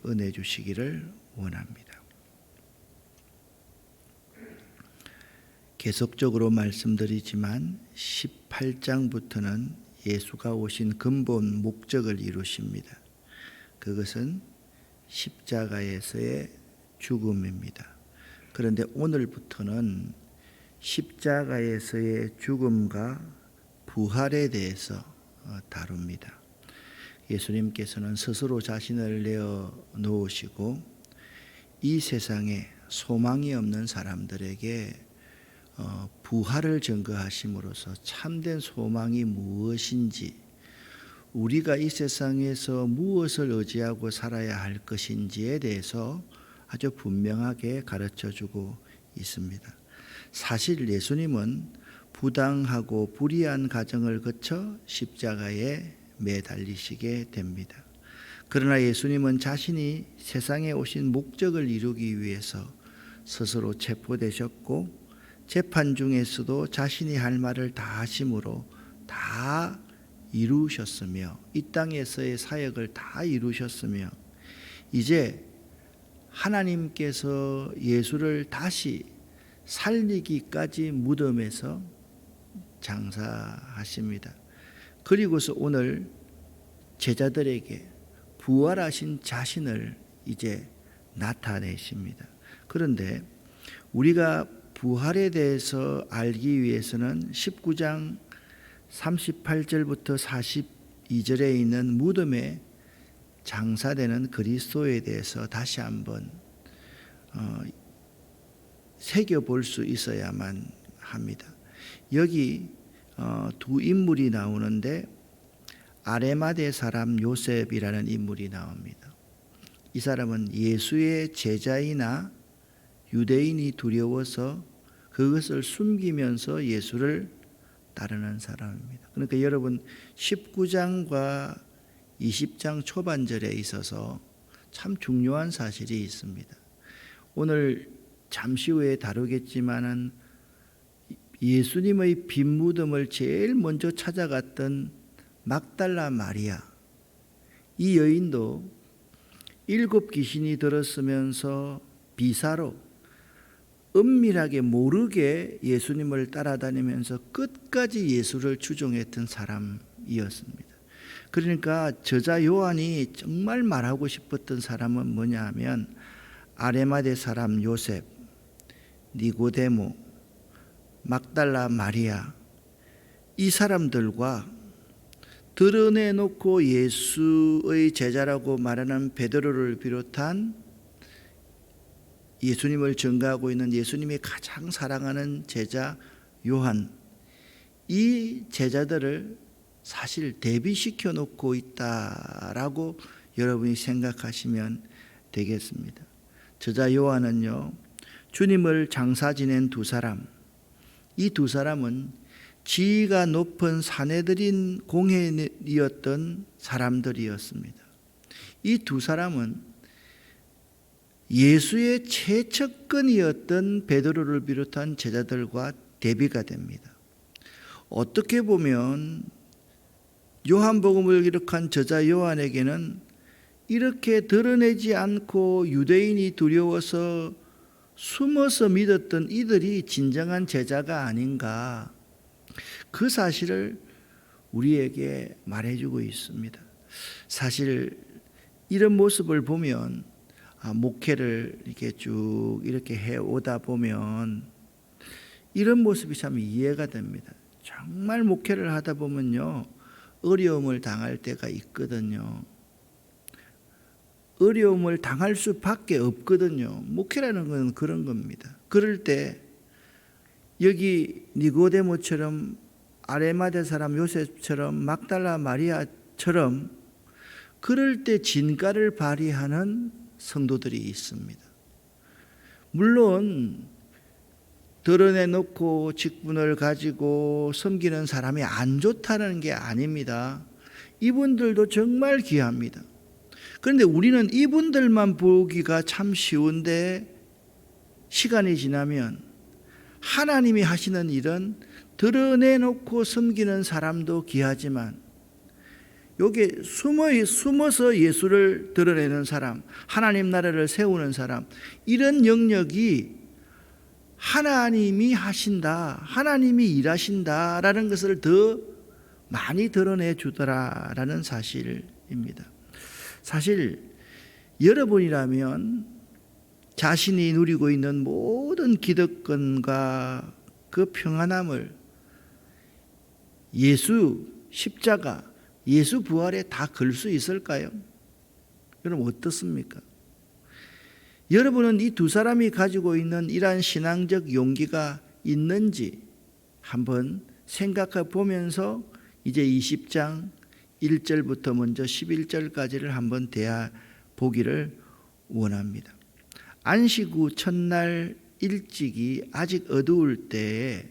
은혜 주시기를 원합니다. 계속적으로 말씀드리지만 18장부터는 예수가 오신 근본 목적을 이루십니다. 그것은 십자가에서의 죽음입니다. 그런데 오늘부터는 십자가에서의 죽음과 부활에 대해서 다룹니다. 예수님께서는 스스로 자신을 내어놓으시고 이 세상에 소망이 없는 사람들에게 부활을 증거하심으로써 참된 소망이 무엇인지, 우리가 이 세상에서 무엇을 의지하고 살아야 할 것인지에 대해서 아주 분명하게 가르쳐주고 있습니다. 사실 예수님은 부당하고 불의한 과정을 거쳐 십자가에 매달리시게 됩니다. 그러나 예수님은 자신이 세상에 오신 목적을 이루기 위해서 스스로 체포되셨고 재판 중에서도 자신이 할 말을 다 하심으로 다 이루셨으며 이 땅에서의 사역을 다 이루셨으며 이제 하나님께서 예수를 다시 살리기까지 무덤에서 장사하십니다. 그리고서 오늘 제자들에게 부활하신 자신을 이제 나타내십니다. 그런데 우리가 부활에 대해서 알기 위해서는 19장 38절부터 42절에 있는 무덤에 장사되는 그리스도에 대해서 다시 한번 새겨볼 수 있어야만 합니다. 여기 두 인물이 나오는데 아레마대 사람 요셉이라는 인물이 나옵니다. 이 사람은 예수의 제자이나 유대인이 두려워서 그것을 숨기면서 예수를 따르는 사람입니다. 그러니까 여러분 19장과 20장 초반절에 있어서 참 중요한 사실이 있습니다. 오늘 잠시 후에 다루겠지만은 예수님의 빈 무덤을 제일 먼저 찾아갔던 막달라 마리아, 이 여인도 7 귀신이 들었으면서 비사로 은밀하게 모르게 예수님을 따라다니면서 끝까지 예수를 추종했던 사람이었습니다. 그러니까 저자 요한이 정말 말하고 싶었던 사람은 뭐냐 하면 아레마대 사람 요셉, 니고데모, 막달라 마리아, 이 사람들과 드러내놓고 예수의 제자라고 말하는 베드로를 비롯한 예수님을 증거하고 있는 예수님이 가장 사랑하는 제자 요한, 이 제자들을 사실 대비시켜 놓고 있다라고 여러분이 생각하시면 되겠습니다. 저자 요한은요, 주님을 장사 지낸 두 사람, 이 두 사람은 지위가 높은 사내들인 공회이었던 사람들이었습니다. 이 두 사람은 예수의 최측근이었던 베드로를 비롯한 제자들과 대비가 됩니다. 어떻게 보면 요한복음을 기록한 저자 요한에게는 이렇게 드러내지 않고 유대인이 두려워서 숨어서 믿었던 이들이 진정한 제자가 아닌가, 그 사실을 우리에게 말해주고 있습니다. 사실 이런 모습을 보면 목회를 이렇게 쭉 이렇게 해오다 보면 이런 모습이 참 이해가 됩니다. 정말 목회를 하다 보면요, 어려움을 당할 때가 있거든요. 어려움을 당할 수밖에 없거든요. 목회라는 건 그런 겁니다. 그럴 때 여기 니고데모처럼 아레마대 사람 요셉처럼 막달라 마리아처럼 그럴 때 진가를 발휘하는 성도들이 있습니다. 물론 드러내놓고 직분을 가지고 섬기는 사람이 안 좋다는 게 아닙니다. 이분들도 정말 귀합니다. 그런데 우리는 이분들만 보기가 참 쉬운데 시간이 지나면 하나님이 하시는 일은 드러내놓고 섬기는 사람도 귀하지만 요게 숨어서 예수를 드러내는 사람, 하나님 나라를 세우는 사람, 이런 영역이 하나님이 하신다, 하나님이 일하신다라는 것을 더 많이 드러내 주더라라는 사실입니다. 사실 여러분이라면 자신이 누리고 있는 모든 기득권과 그 평안함을 예수 십자가, 예수 부활에 다 걸 수 있을까요? 여러분 어떻습니까? 여러분은 이 두 사람이 가지고 있는 이러한 신앙적 용기가 있는지 한번 생각해 보면서 이제 20장 1절부터 먼저 11절까지를 한번 대해 보기를 원합니다. 안식 후 첫날 일찍이 아직 어두울 때에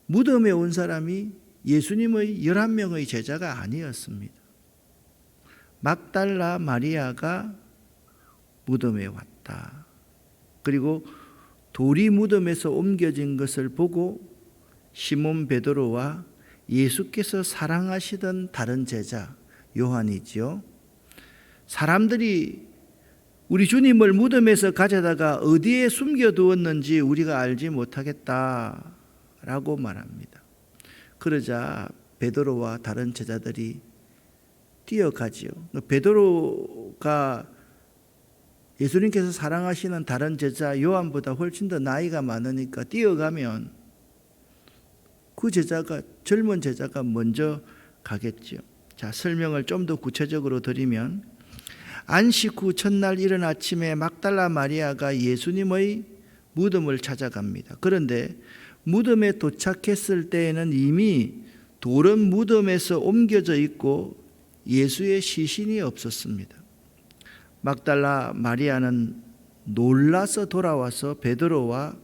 무덤에 온 사람이 예수님의 11명의 제자가 아니었습니다. 막달라 마리아가 무덤에 왔다. 그리고 돌이 무덤에서 옮겨진 것을 보고 시몬 베드로와 예수께서 사랑하시던 다른 제자 요한이지요. 사람들이 우리 주님을 무덤에서 가져다가 어디에 숨겨두었는지 우리가 알지 못하겠다라고 말합니다. 그러자 베드로와 다른 제자들이 뛰어가지요. 베드로가 예수님께서 사랑하시는 다른 제자 요한보다 훨씬 더 나이가 많으니까 뛰어가면 그 제자가, 젊은 제자가 먼저 가겠죠. 자, 설명을 좀 더 구체적으로 드리면 안식 후 첫날 이른 아침에 막달라 마리아가 예수님의 무덤을 찾아갑니다. 그런데 무덤에 도착했을 때에는 이미 돌은 무덤에서 옮겨져 있고 예수의 시신이 없었습니다. 막달라 마리아는 놀라서 돌아와서 베드로와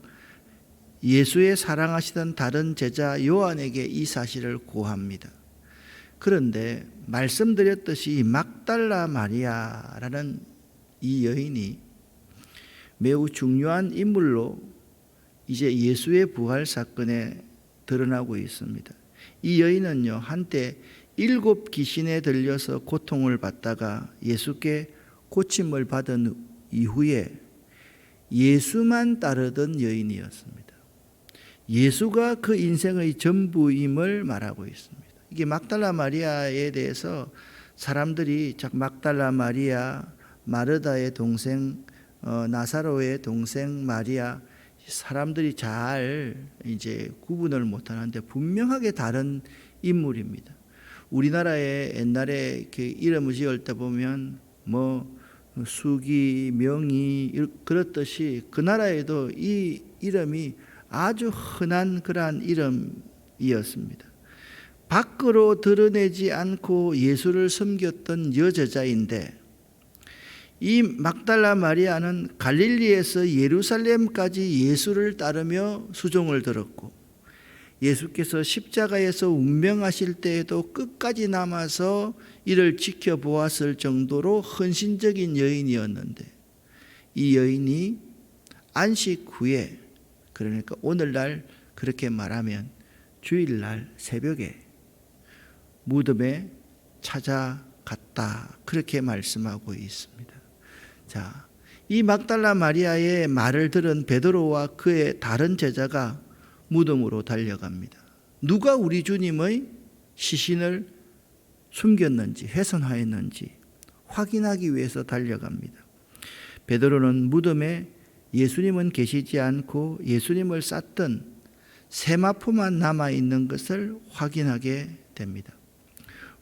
예수의 사랑하시던 다른 제자 요한에게 이 사실을 고합니다. 그런데 말씀드렸듯이 막달라 마리아라는 이 여인이 매우 중요한 인물로 이제 예수의 부활 사건에 드러나고 있습니다. 이 여인은요, 한때 7 귀신에 들려서 고통을 받다가 예수께 고침을 받은 이후에 예수만 따르던 여인이었습니다. 예수가 그 인생의 전부임을 말하고 있습니다. 이게 막달라 마리아에 대해서 사람들이 막달라 마리아, 마르다의 동생, 나사로의 동생 마리아, 사람들이 잘 이제 구분을 못하는데 분명하게 다른 인물입니다. 우리나라에 옛날에 이렇게 이름을 지을 때 보면 수기, 명희 그렇듯이 그 나라에도 이 이름이 아주 흔한 그러한 이름이었습니다. 밖으로 드러내지 않고 예수를 섬겼던 여제자인데 이 막달라 마리아는 갈릴리에서 예루살렘까지 예수를 따르며 수종을 들었고 예수께서 십자가에서 운명하실 때에도 끝까지 남아서 이를 지켜보았을 정도로 헌신적인 여인이었는데 이 여인이 안식 후에, 그러니까 오늘날 그렇게 말하면 주일날 새벽에 무덤에 찾아갔다, 그렇게 말씀하고 있습니다. 자, 이 막달라 마리아의 말을 들은 베드로와 그의 다른 제자가 무덤으로 달려갑니다. 누가 우리 주님의 시신을 숨겼는지 훼손하였는지 확인하기 위해서 달려갑니다. 베드로는 무덤에 예수님은 계시지 않고 예수님을 쌌던 세마포만 남아있는 것을 확인하게 됩니다.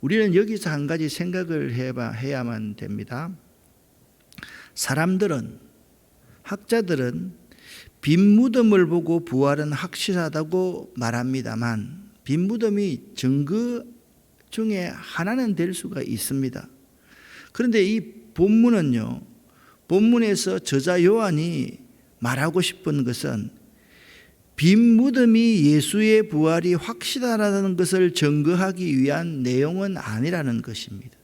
우리는 여기서 한 가지 생각을 해야만 됩니다. 사람들은, 학자들은 빈 무덤을 보고 부활은 확실하다고 말합니다만 빈 무덤이 증거 중에 하나는 될 수가 있습니다. 그런데 이 본문은요, 본문에서 저자 요한이 말하고 싶은 것은 빈 무덤이 예수의 부활이 확실하다는 것을 증거하기 위한 내용은 아니라는 것입니다.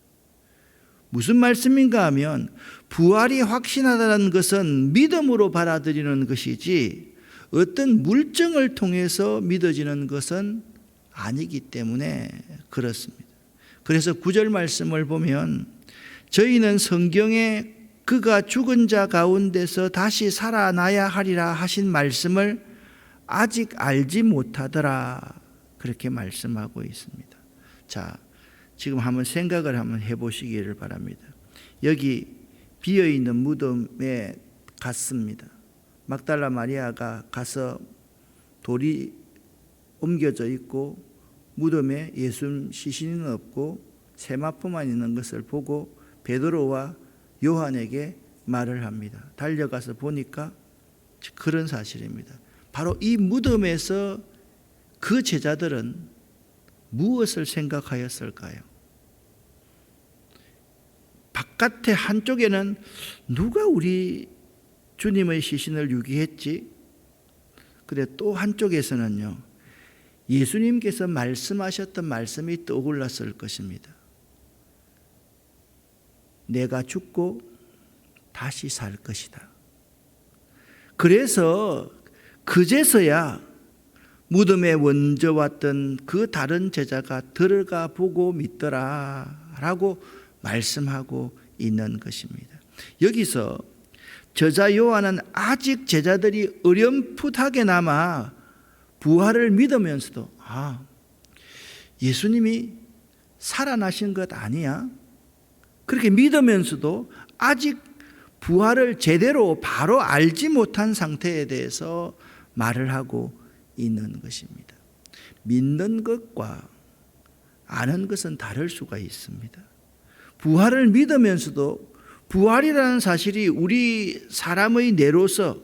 무슨 말씀인가 하면 부활이 확신하다는 것은 믿음으로 받아들이는 것이지 어떤 물증을 통해서 믿어지는 것은 아니기 때문에 그렇습니다. 그래서 9절 말씀을 보면 저희는 성경에 그가 죽은 자 가운데서 다시 살아나야 하리라 하신 말씀을 아직 알지 못하더라, 그렇게 말씀하고 있습니다. 자, 지금 한번 생각을 한번 해보시기를 바랍니다. 여기 비어있는 무덤에 갔습니다. 막달라 마리아가 가서 돌이 옮겨져 있고 무덤에 예수님 시신은 없고 세마포만 있는 것을 보고 베드로와 요한에게 말을 합니다. 달려가서 보니까 그런 사실입니다. 바로 이 무덤에서 그 제자들은 무엇을 생각하였을까요? 바깥에 한쪽에는 누가 우리 주님의 시신을 유기했지? 그래, 또 한쪽에서는요, 예수님께서 말씀하셨던 말씀이 떠올랐을 것입니다. 내가 죽고 다시 살 것이다. 그래서 그제서야 무덤에 먼저 왔던 그 다른 제자가 들어가 보고 믿더라 라고 말씀하고 있는 것입니다. 여기서 저자 요한은 아직 제자들이 어렴풋하게나마 부활을 믿으면서도 예수님이 살아나신 것 아니야? 그렇게 믿으면서도 아직 부활을 제대로 바로 알지 못한 상태에 대해서 말을 하고 있는 것입니다. 믿는 것과 아는 것은 다를 수가 있습니다. 부활을 믿으면서도 부활이라는 사실이 우리 사람의 뇌로서,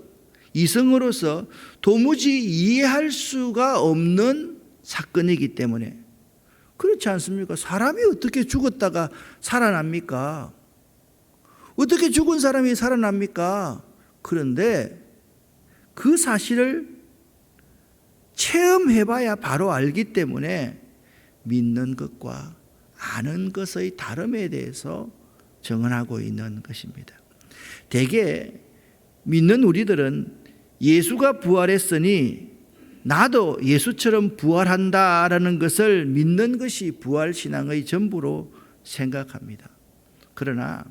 이성으로서 도무지 이해할 수가 없는 사건이기 때문에, 그렇지 않습니까? 사람이 어떻게 죽었다가 살아납니까? 어떻게 죽은 사람이 살아납니까? 그런데 그 사실을 체험해봐야 바로 알기 때문에 믿는 것과 아는 것의 다름에 대해서 정언하고 있는 것입니다. 대개 믿는 우리들은 예수가 부활했으니 나도 예수처럼 부활한다라는 것을 믿는 것이 부활신앙의 전부로 생각합니다. 그러나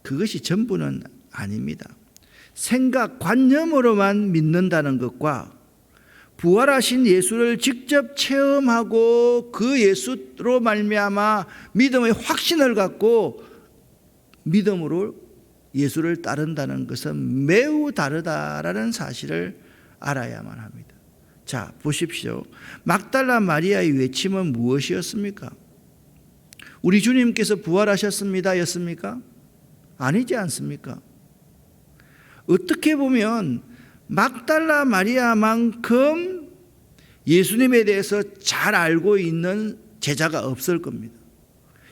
그것이 전부는 아닙니다. 생각, 관념으로만 믿는다는 것과 부활하신 예수를 직접 체험하고 그 예수로 말미암아 믿음의 확신을 갖고 믿음으로 예수를 따른다는 것은 매우 다르다라는 사실을 알아야만 합니다. 자, 보십시오. 막달라 마리아의 외침은 무엇이었습니까? 우리 주님께서 부활하셨습니다 였습니까? 아니지 않습니까? 어떻게 보면 막달라 마리아만큼 예수님에 대해서 잘 알고 있는 제자가 없을 겁니다.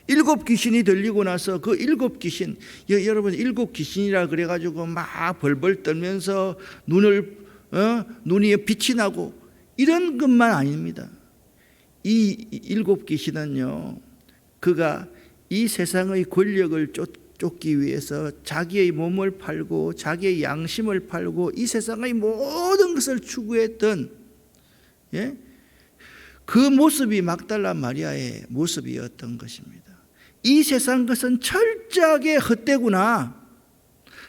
7 귀신이 들리고 나서 그 7 귀신, 여러분 7 귀신이라 그래가지고 막 벌벌 떨면서 눈이 빛이 나고 이런 것만 아닙니다. 이 7 귀신은요, 그가 이 세상의 권력을 쫓기 위해서 자기의 몸을 팔고 자기의 양심을 팔고 이 세상의 모든 것을 추구했던 그 모습이 막달라 마리아의 모습이었던 것입니다. 이 세상 것은 철저하게 헛되구나.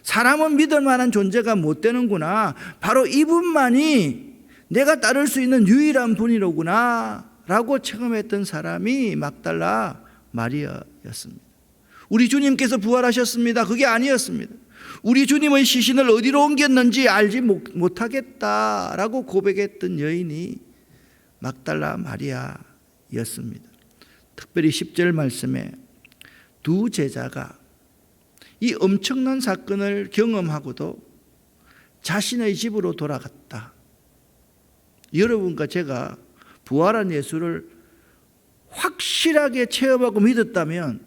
사람은 믿을 만한 존재가 못 되는구나. 바로 이분만이 내가 따를 수 있는 유일한 분이로구나 라고 체험했던 사람이 막달라 마리아였습니다. 우리 주님께서 부활하셨습니다. 그게 아니었습니다. 우리 주님의 시신을 어디로 옮겼는지 알지 못하겠다라고 고백했던 여인이 막달라 마리아였습니다. 특별히 10절 말씀에 두 제자가 이 엄청난 사건을 경험하고도 자신의 집으로 돌아갔다. 여러분과 제가 부활한 예수를 확실하게 체험하고 믿었다면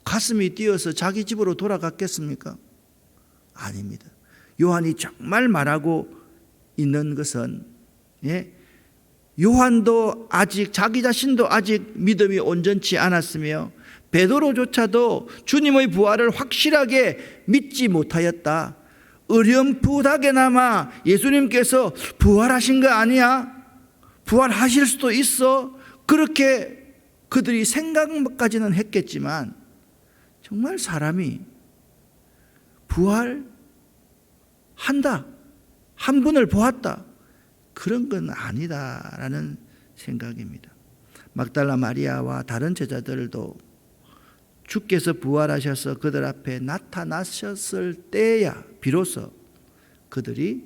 가슴이 뛰어서 자기 집으로 돌아갔겠습니까? 아닙니다. 요한이 정말 말하고 있는 것은 요한도 아직 자기 자신도 아직 믿음이 온전치 않았으며 베드로조차도 주님의 부활을 확실하게 믿지 못하였다. 어렴풋하게나마 예수님께서 부활하신 거 아니야? 부활하실 수도 있어? 그렇게 그들이 생각까지는 했겠지만 정말 사람이 부활한다, 한 분을 보았다, 그런 건 아니다라는 생각입니다. 막달라 마리아와 다른 제자들도 주께서 부활하셔서 그들 앞에 나타나셨을 때야 비로소 그들이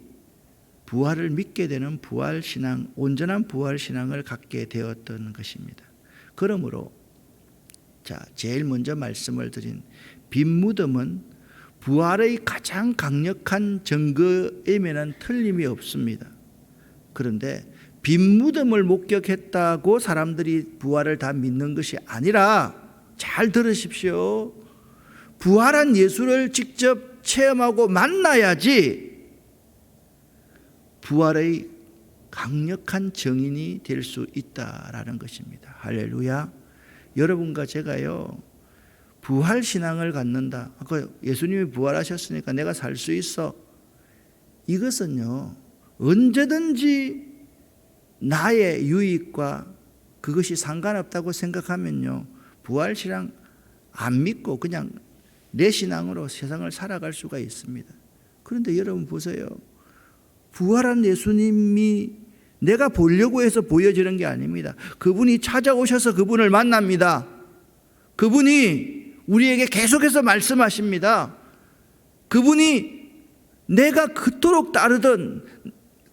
부활을 믿게 되는 부활신앙, 온전한 부활신앙을 갖게 되었던 것입니다. 그러므로 제일 먼저 말씀을 드린 빈 무덤은 부활의 가장 강력한 증거임에는 틀림이 없습니다. 그런데 빈 무덤을 목격했다고 사람들이 부활을 다 믿는 것이 아니라, 잘 들으십시오, 부활한 예수를 직접 체험하고 만나야지 부활의 강력한 증인이 될 수 있다라는 것입니다. 할렐루야. 여러분과 제가요, 부활 신앙을 갖는다, 예수님이 부활하셨으니까 내가 살 수 있어, 이것은요 언제든지 나의 유익과 그것이 상관없다고 생각하면요 부활 신앙 안 믿고 그냥 내 신앙으로 세상을 살아갈 수가 있습니다. 그런데 여러분 보세요, 부활한 예수님이 내가 보려고 해서 보여지는 게 아닙니다. 그분이 찾아오셔서 그분을 만납니다. 그분이 우리에게 계속해서 말씀하십니다. 그분이 내가 그토록 따르던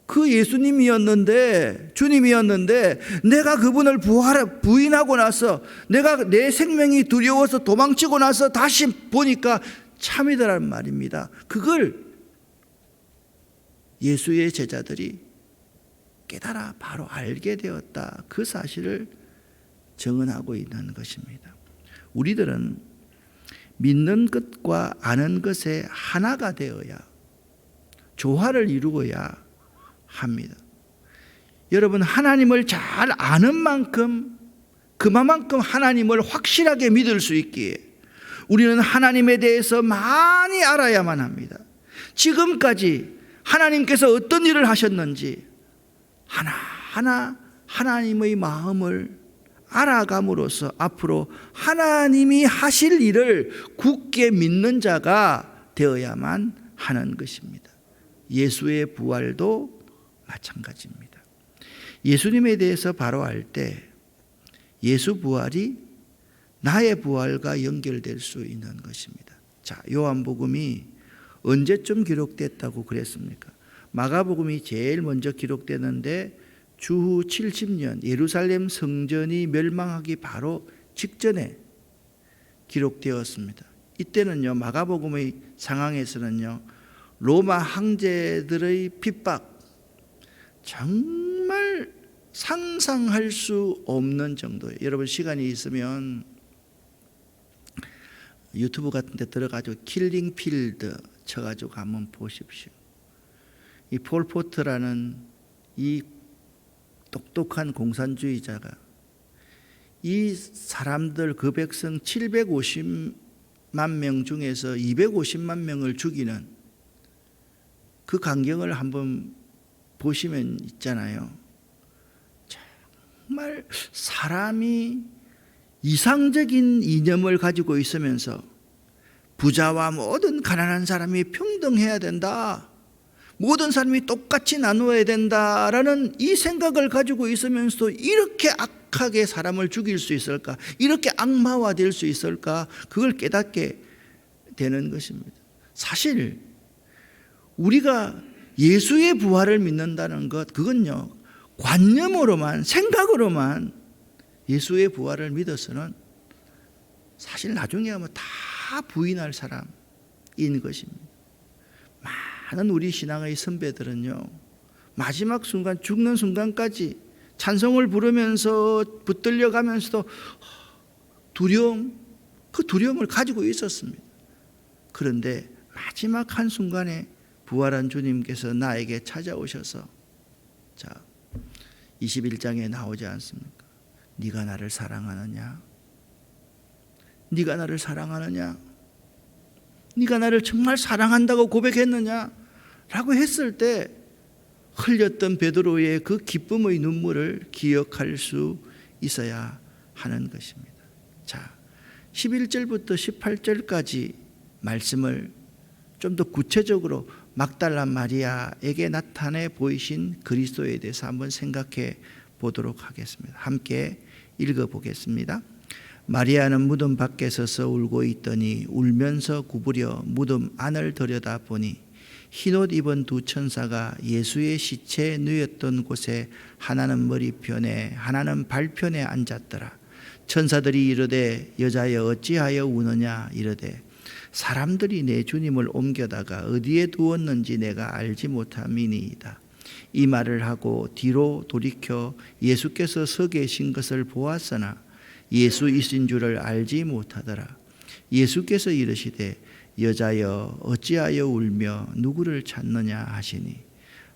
그 예수님이었는데, 주님이었는데, 내가 그분을 부인하고 나서, 내가 내 생명이 두려워서 도망치고 나서 다시 보니까 참이더란 말입니다. 그걸 예수의 제자들이 깨달아 바로 알게 되었다, 그 사실을 증언하고 있는 것입니다. 우리들은 믿는 것과 아는 것에 하나가 되어야, 조화를 이루어야 합니다. 여러분, 하나님을 잘 아는 만큼 그만큼 하나님을 확실하게 믿을 수 있기에 우리는 하나님에 대해서 많이 알아야만 합니다. 지금까지 하나님께서 어떤 일을 하셨는지 하나하나 하나님의 마음을 알아감으로써 앞으로 하나님이 하실 일을 굳게 믿는 자가 되어야만 하는 것입니다. 예수의 부활도 마찬가지입니다. 예수님에 대해서 바로 알 때 예수 부활이 나의 부활과 연결될 수 있는 것입니다. 요한복음이 언제쯤 기록됐다고 그랬습니까? 마가복음이 제일 먼저 기록되는데 주후 70년 예루살렘 성전이 멸망하기 바로 직전에 기록되었습니다. 이때는요, 마가복음의 상황에서는요, 로마 황제들의 핍박, 정말 상상할 수 없는 정도예요. 여러분 시간이 있으면 유튜브 같은 데 들어가지고 킬링 필드 쳐가지고 한번 보십시오. 이 폴포트라는 이 똑똑한 공산주의자가 이 사람들, 그 백성 750만 명 중에서 250만 명을 죽이는 그 광경을 한번 보시면 있잖아요. 정말 사람이 이상적인 이념을 가지고 있으면서 부자와 모든 가난한 사람이 평등해야 된다, 모든 사람이 똑같이 나누어야 된다라는 이 생각을 가지고 있으면서도 이렇게 악하게 사람을 죽일 수 있을까, 이렇게 악마화될 수 있을까, 그걸 깨닫게 되는 것입니다. 사실 우리가 예수의 부활을 믿는다는 것, 그건요 관념으로만, 생각으로만 예수의 부활을 믿어서는 사실 나중에 하면 다 부인할 사람인 것입니다. 많은 우리 신앙의 선배들은요, 마지막 순간, 죽는 순간까지 찬송을 부르면서 붙들려 가면서도 두려움, 그 두려움을 가지고 있었습니다. 그런데 마지막 한순간에 부활한 주님께서 나에게 찾아오셔서 21장에 나오지 않습니까? 네가 나를 사랑하느냐? 네가 나를 사랑하느냐? 네가 나를 정말 사랑한다고 고백했느냐? 라고 했을 때 흘렸던 베드로의 그 기쁨의 눈물을 기억할 수 있어야 하는 것입니다. 자, 11절부터 18절까지 말씀을 좀 더 구체적으로 막달라 마리아에게 나타내 보이신 그리스도에 대해서 한번 생각해 보도록 하겠습니다. 함께 읽어보겠습니다. 마리아는 무덤 밖에 서서 울고 있더니 울면서 구부려 무덤 안을 들여다보니 흰옷 입은 두 천사가 예수의 시체에 누였던 곳에 하나는 머리편에 하나는 발편에 앉았더라. 천사들이 이르되 여자여 어찌하여 우느냐 이르되 사람들이 내 주님을 옮겨다가 어디에 두었는지 내가 알지 못함이니이다. 이 말을 하고 뒤로 돌이켜 예수께서 서 계신 것을 보았으나 예수이신 줄을 알지 못하더라. 예수께서 이르시되 여자여 어찌하여 울며 누구를 찾느냐 하시니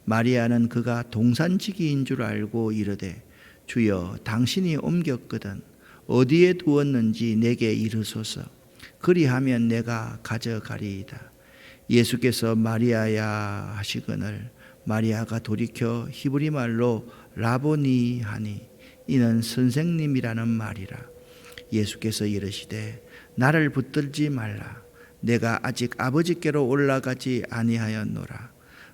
마리아는 그가 동산지기인 줄 알고 이르되 주여 당신이 옮겼거든 어디에 두었는지 내게 이르소서. 그리하면 내가 가져가리이다. 예수께서 마리아야 하시거늘 마리아가 돌이켜 히브리 말로 라보니 하니 이는 선생님이라는 말이라. 예수께서 이르시되 나를 붙들지 말라. 내가 아직 아버지께로 올라가지 아니하였노라.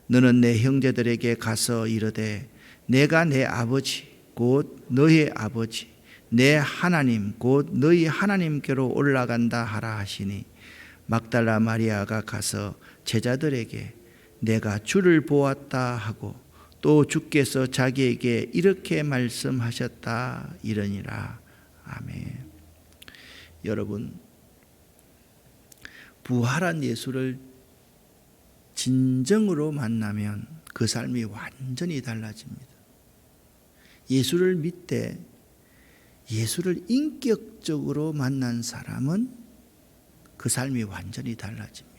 너는 내 형제들에게 가서 이르되 내가 내 아버지 곧 너의 아버지 내 하나님 곧 너희 하나님께로 올라간다 하라 하시니 막달라 마리아가 가서 제자들에게 내가 주를 보았다 하고 또 주께서 자기에게 이렇게 말씀하셨다 이러니라. 아멘. 여러분, 부활한 예수를 진정으로 만나면 그 삶이 완전히 달라집니다. 예수를 믿되 예수를 인격적으로 만난 사람은 그 삶이 완전히 달라집니다.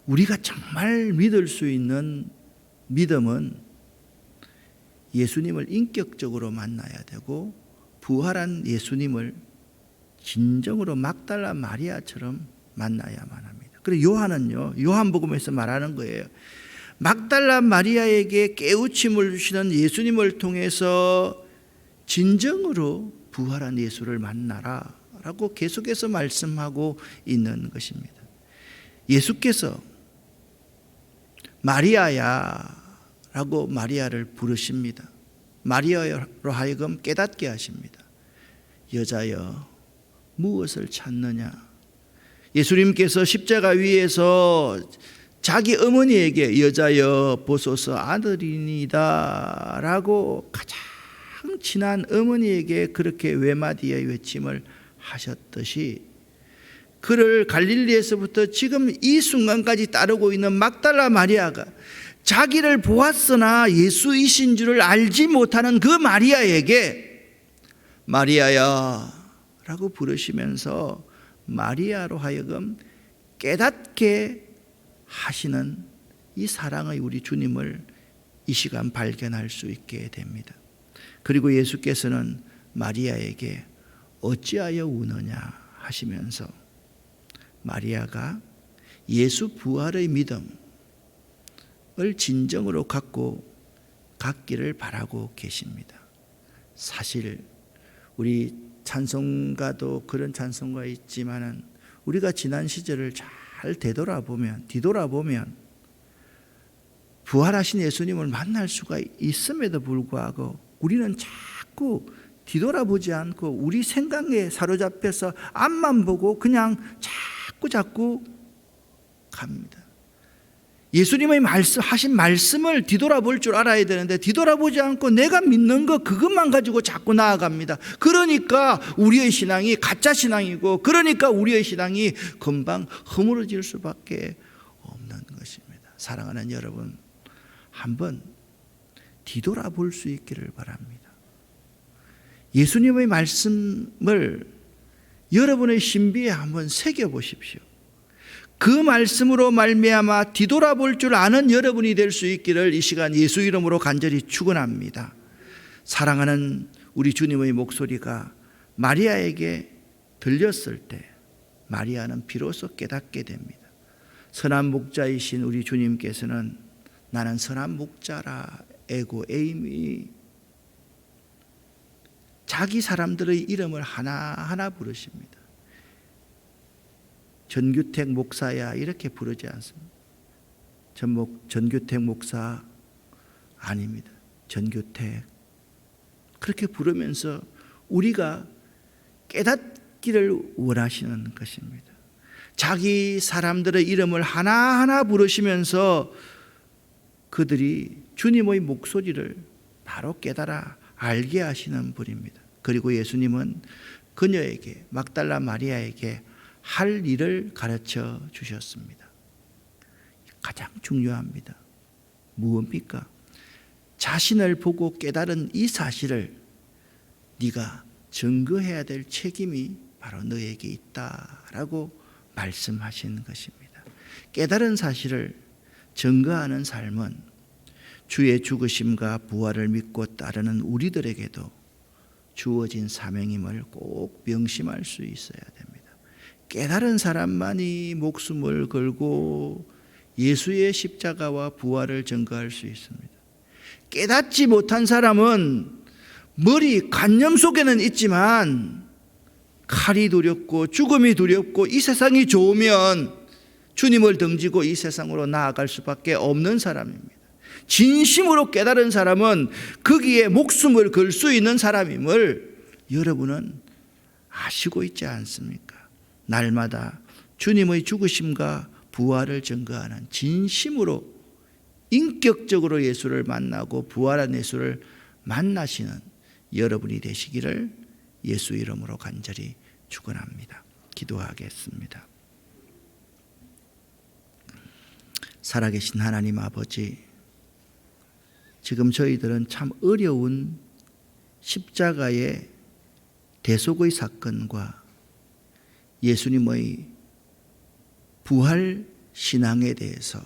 우리가 정말 믿을 수 있는 믿음은 예수님을 인격적으로 만나야 되고 부활한 예수님을 진정으로 막달라 마리아처럼 만나야만 합니다. 그리고 요한은요, 요한복음에서 말하는 거예요. 막달라 마리아에게 깨우침을 주시는 예수님을 통해서 진정으로 부활한 예수를 만나라 라고 계속해서 말씀하고 있는 것입니다. 예수께서 마리아야 라고 마리아를 부르십니다. 마리아로 하여금 깨닫게 하십니다. 여자여 무엇을 찾느냐. 예수님께서 십자가 위에서 자기 어머니에게 여자여 보소서 아들이니다 라고 가장 친한 어머니에게 그렇게 외마디의 외침을 하셨듯이 그를 갈릴리에서부터 지금 이 순간까지 따르고 있는 막달라 마리아가 자기를 보았으나 예수이신 줄을 알지 못하는 그 마리아에게 마리아야 라고 부르시면서 마리아로 하여금 깨닫게 하시는 이 사랑의 우리 주님을 이 시간 발견할 수 있게 됩니다. 그리고 예수께서는 마리아에게 어찌하여 우느냐 하시면서 마리아가 예수 부활의 믿음을 진정으로 갖고 갖기를 바라고 계십니다. 사실 우리 찬송가도 그런 찬송가 있지만은 우리가 지난 시절을 잘 뒤돌아보면 부활하신 예수님을 만날 수가 있음에도 불구하고 우리는 자꾸 뒤돌아보지 않고 우리 생각에 사로잡혀서 앞만 보고 그냥 자꾸 갑니다. 예수님의 하신 말씀을 뒤돌아볼 줄 알아야 되는데 뒤돌아보지 않고 내가 믿는 거 그것만 가지고 자꾸 나아갑니다. 그러니까 우리의 신앙이 가짜 신앙이고 그러니까 우리의 신앙이 금방 허물어질 수밖에 없는 것입니다. 사랑하는 여러분, 한번 뒤돌아볼 수 있기를 바랍니다. 예수님의 말씀을 여러분의 신비에 한번 새겨보십시오. 그 말씀으로 말미암아 뒤돌아볼 줄 아는 여러분이 될 수 있기를 이 시간 예수 이름으로 간절히 축원합니다. 사랑하는 우리 주님의 목소리가 마리아에게 들렸을 때 마리아는 비로소 깨닫게 됩니다. 선한 목자이신 우리 주님께서는 나는 선한 목자라 에고 에임이 자기 사람들의 이름을 하나하나 부르십니다. 전규택 목사야 이렇게 부르지 않습니다. 전규택 목사 아닙니다. 전규택 그렇게 부르면서 우리가 깨닫기를 원하시는 것입니다. 자기 사람들의 이름을 하나하나 부르시면서 그들이 주님의 목소리를 바로 깨달아 알게 하시는 분입니다. 그리고 예수님은 그녀에게 막달라 마리아에게 할 일을 가르쳐 주셨습니다. 가장 중요합니다. 무엇입니까? 자신을 보고 깨달은 이 사실을 네가 증거해야 될 책임이 바로 너에게 있다라고 말씀하신 것입니다. 깨달은 사실을 증거하는 삶은 주의 죽으심과 부활을 믿고 따르는 우리들에게도 주어진 사명임을 꼭 명심할 수 있어야 됩니다. 깨달은 사람만이 목숨을 걸고 예수의 십자가와 부활을 증거할 수 있습니다. 깨닫지 못한 사람은 머리 관념 속에는 있지만 칼이 두렵고 죽음이 두렵고 이 세상이 좋으면 주님을 등지고 이 세상으로 나아갈 수밖에 없는 사람입니다. 진심으로 깨달은 사람은 거기에 목숨을 걸 수 있는 사람임을 여러분은 아시고 있지 않습니까? 날마다 주님의 죽으심과 부활을 증거하는 진심으로 인격적으로 예수를 만나고 부활한 예수를 만나시는 여러분이 되시기를 예수 이름으로 간절히 축원합니다. 기도하겠습니다. 살아계신 하나님 아버지, 지금 저희들은 참 어려운 십자가의 대속의 사건과 예수님의 부활 신앙에 대해서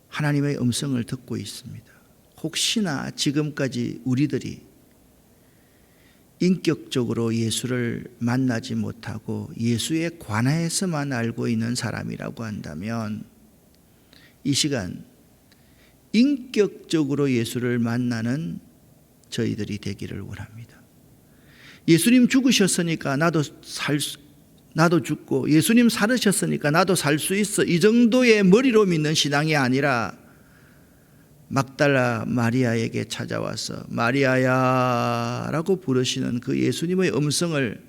하나님의 음성을 듣고 있습니다. 혹시나 지금까지 우리들이 인격적으로 예수를 만나지 못하고 예수에 관해서만 알고 있는 사람이라고 한다면 이 시간 인격적으로 예수를 만나는 저희들이 되기를 원합니다. 예수님 죽으셨으니까 나도 죽고 예수님 살으셨으니까 나도 살 수 있어, 이 정도의 머리로 믿는 신앙이 아니라 막달라 마리아에게 찾아와서 마리아야 라고 부르시는 그 예수님의 음성을,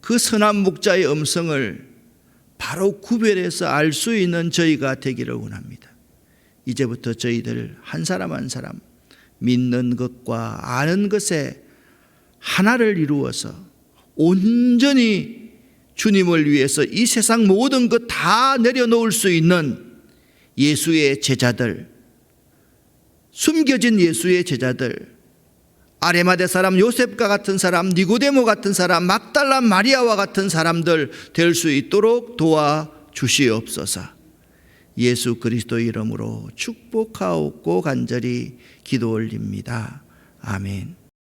그 선한 목자의 음성을 바로 구별해서 알 수 있는 저희가 되기를 원합니다. 이제부터 저희들 한 사람 한 사람 믿는 것과 아는 것에 하나를 이루어서 온전히 주님을 위해서 이 세상 모든 것 다 내려놓을 수 있는 예수의 제자들, 숨겨진 예수의 제자들, 아레마대 사람 요셉과 같은 사람, 니고데모 같은 사람, 막달라 마리아와 같은 사람들 될 수 있도록 도와주시옵소서. 예수 그리스도의 이름으로 축복하옵고 간절히 기도 올립니다. 아멘.